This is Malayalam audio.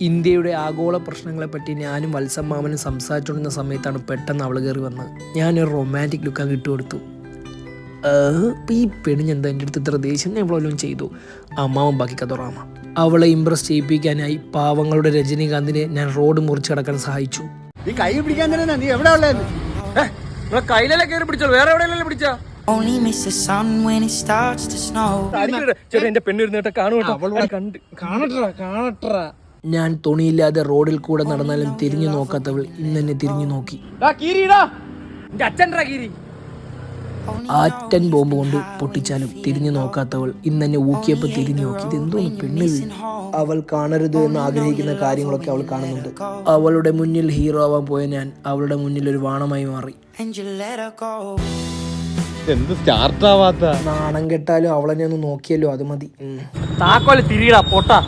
ഇന്ത്യയുടെ ആഗോള പ്രശ്നങ്ങളെപ്പറ്റി ഞാനും വത്സമ്മാമനും സംസാരിച്ചുകൊണ്ടിരുന്ന സമയത്താണ് പെട്ടെന്ന് അവൾ കയറി വന്നത്. ഞാനൊരു റൊമാൻറ്റിക് ലുക്ക് അങ്ങ് ഇട്ടുകൊടുത്തു. ഈ പെണ്ണിഞ്ഞെന്താ എൻ്റെ അടുത്ത് ഇത്ര ദേഷ്യം എവ്വളോലും ചെയ്തു. അമ്മാവൻ ബാക്കി കഥോറാമ. അവളെ ഇമ്പ്രസ് ചെയ്യിപ്പിക്കാനായി പാവങ്ങളുടെ രജനീകാന്തിനെ ഞാൻ റോഡ് മുറിച്ച് കിടക്കാൻ സഹായിച്ചു. ഈ കൈ പിടിക്കാൻ തന്നെ നീ എവിടെ ഉള്ളത്? കയ്യിലല്ലേ കയറി പിടിച്ചോളൂ, വേറെ എവിടെയല്ലേ പിടിച്ചാ? Only miss the sun when it starts to snow. എന്റെ പെണ്ണിരുന്നിട്ട് കാണുവട്ടോ. ഞാൻ തുണിയില്ലാതെ റോഡിൽ കൂടെ നടന്നാലും തിരിഞ്ഞു നോക്കാത്തവൾ ഇന്നെന്നെ തിരിഞ്ഞു നോക്കി. ആറ്റൻ ബോംബ് കൊണ്ട് പൊട്ടിച്ചാലും തിരിഞ്ഞു നോക്കാത്തവൾ ഇന്നെന്നെ ഊക്കിയപ്പോൾ തിരിഞ്ഞു നോക്കി. ഇതെന്തോന്ന് പെണ്ണ്? അവൾ കാണരുത് എന്ന് ആഗ്രഹിക്കുന്ന കാര്യങ്ങളൊക്കെ അവൾ കാണുന്നുണ്ട്. അവളുടെ മുന്നിൽ ഹീറോ ആവാൻ പോയ ഞാൻ അവളുടെ മുന്നിൽ ഒരു വാണമായി മാറി. And you let her go. എന്ത് സ്റ്റാർട്ട് ആവാത്ത? നാണം കെട്ടാലും അവളെന്നെ ഒന്ന് നോക്കിയല്ലോ, അത് മതി. താക്കോല് തിരിയടാ പൊട്ടാ.